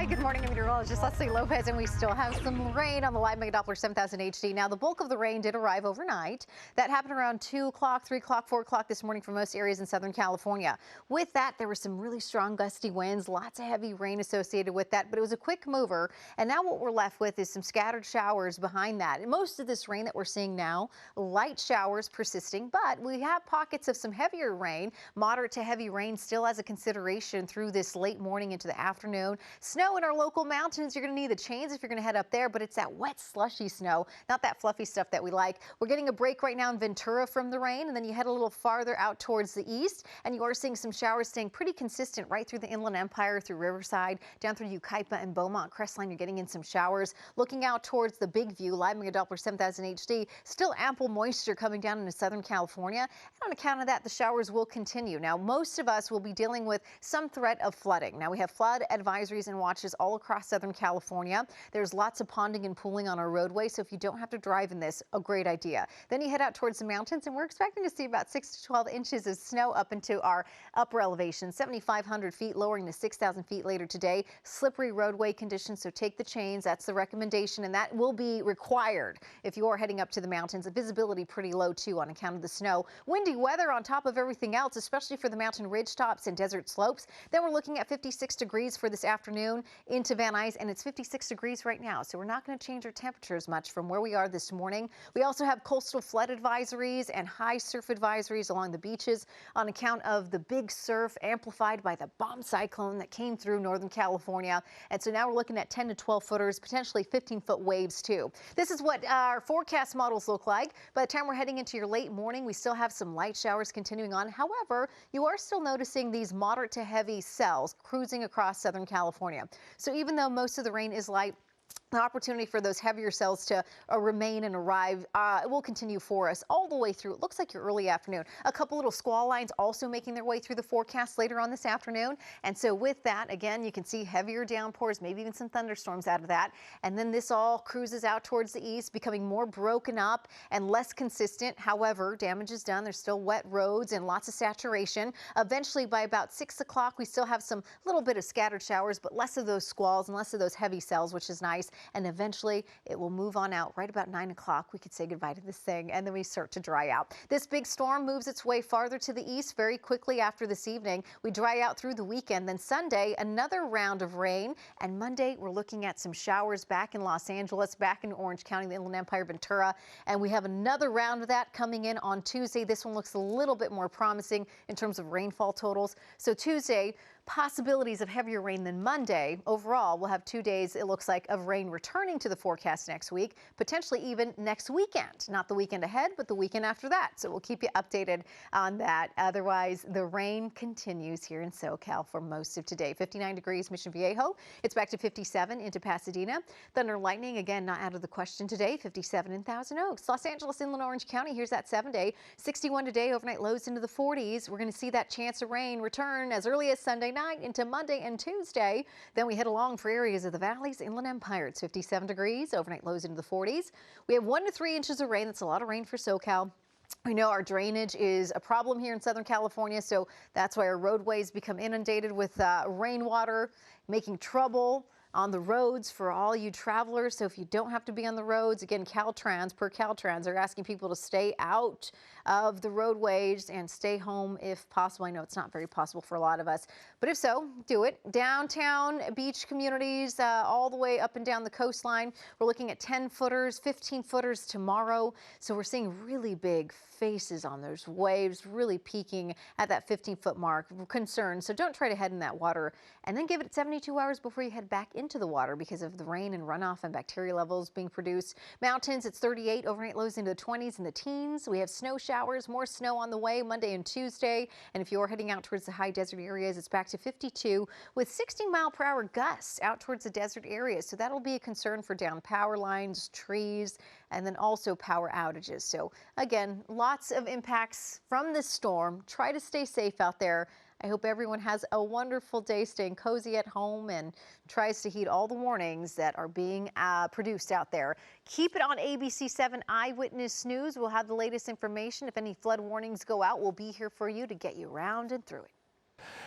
Hi, good morning. I'm meteorologist Leslie Lopez, and we still have some rain on the live mega Doppler 7000 HD. Now, the bulk of the rain did arrive overnight. That happened around 2 o'clock, 3 o'clock, 4 o'clock this morning for most areas in Southern California. With that, there were some really strong gusty winds, lots of heavy rain associated with that, but it was a quick mover. And now what we're left with is some scattered showers behind that. And most of this rain that we're seeing now, light showers persisting, but we have pockets of some heavier rain, moderate to heavy rain still as a consideration through this late morning into the afternoon. Snow in our local mountains. You're going to need the chains if you're going to head up there, but it's that wet, slushy snow, not that fluffy stuff that we like. We're getting a break right now in Ventura from the rain, and then you head a little farther out towards the east, and you are seeing some showers staying pretty consistent right through the Inland Empire, through Riverside, down through Yucaipa and Beaumont Crestline. You're getting in some showers. Looking out towards the Big View, live mega Doppler 7000 HD, still ample moisture coming down into Southern California, and on account of that, the showers will continue. Now, most of us will be dealing with some threat of flooding. Now, we have flood advisories and watches all across Southern California. There's lots of ponding and pooling on our roadway, so if you don't have to drive in this, a great idea. Then you head out towards the mountains, and we're expecting to see about 6 to 12 inches of snow up into our upper elevation, 7,500 feet, lowering to 6,000 feet later today. Slippery roadway conditions, so take the chains. That's the recommendation, and that will be required if you are heading up to the mountains. The visibility pretty low, too, on account of the snow. Windy weather on top of everything else, especially for the mountain ridge tops and desert slopes. Then we're looking at 56 degrees for this afternoon into Van Nuys, and it's 56 degrees right now, so we're not going to change our temperatures much from where we are this morning. We also have coastal flood advisories and high surf advisories along the beaches on account of the big surf amplified by the bomb cyclone that came through Northern California. And so now we're looking at 10 to 12 footers, potentially 15-foot waves too. This is what our forecast models look like. By the time we're heading into your late morning, we still have some light showers continuing on. However, you are still noticing these moderate to heavy cells cruising across Southern California. So even though most of the rain is light, the opportunity for those heavier cells to remain and arrive will continue for us all the way through. It looks like your early afternoon. A couple little squall lines also making their way through the forecast later on this afternoon. And so with that, again, you can see heavier downpours, maybe even some thunderstorms out of that. And then this all cruises out towards the east, becoming more broken up and less consistent. However, damage is done. There's still wet roads and lots of saturation. Eventually, by about 6 o'clock, we still have some little bit of scattered showers, but less of those squalls and less of those heavy cells, which is nice. And eventually it will move on out. Right about 9 o'clock, we could say goodbye to this thing, and then we start to dry out. This big storm moves its way farther to the east very quickly after this evening. We dry out through the weekend. Then Sunday, another round of rain. And Monday, we're looking at some showers back in Los Angeles, back in Orange County, the Inland Empire, Ventura. And we have another round of that coming in on Tuesday. This one looks a little bit more promising in terms of rainfall totals. So Tuesday, possibilities of heavier rain than Monday. Overall, we'll have 2 days, it looks like, of rain returning to the forecast next week, potentially even next weekend. Not the weekend ahead, but the weekend after that. So we'll keep you updated on that. Otherwise, the rain continues here in SoCal for most of today. 59 degrees, Mission Viejo. It's back to 57 into Pasadena. Thunder and lightning, again, not out of the question today. 57 in Thousand Oaks. Los Angeles, Inland Orange County, here's that 7-day. 61 today, overnight lows into the 40s. We're going to see that chance of rain return as early as Sunday night into Monday and Tuesday. Then we head along for areas of the valleys, Inland Empire. It's 57 degrees, overnight lows into the 40s. We have 1 to 3 inches of rain. That's a lot of rain for SoCal. We know our drainage is a problem here in Southern California, so that's why our roadways become inundated with rainwater, making trouble on the roads for all you travelers. So if you don't have to be on the roads, again, Caltrans, per Caltrans, are asking people to stay out of the roadways and stay home if possible. I know it's not very possible for a lot of us, but if so, do it. Downtown beach communities, all the way up and down the coastline, we're looking at 10 footers, 15 footers tomorrow. So we're seeing really big faces on those waves, really peaking at that 15-foot mark. We're concerned, so don't try to head in that water, and then give it 72 hours before you head back into the water because of the rain and runoff and bacteria levels being produced. Mountains, it's 38, overnight lows into the 20s and the teens. We have snow showers, more snow on the way Monday and Tuesday. And if you're heading out towards the high desert areas, it's back to 52 with 60-mile-per-hour gusts out towards the desert areas. So that'll be a concern for down power lines, trees, and then also power outages. So again, lots of impacts from this storm. Try to stay safe out there. I hope everyone has a wonderful day staying cozy at home and tries to heed all the warnings that are being produced out there. Keep it on ABC 7 Eyewitness News. We'll have the latest information. If any flood warnings go out, we'll be here for you to get you around and through it.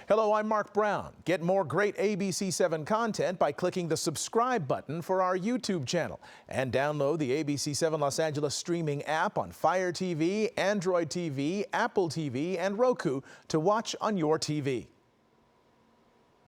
Hello, I'm Mark Brown. Get more great ABC7 content by clicking the subscribe button for our YouTube channel and download the ABC7 Los Angeles streaming app on Fire TV, Android TV, Apple TV, and Roku to watch on your TV.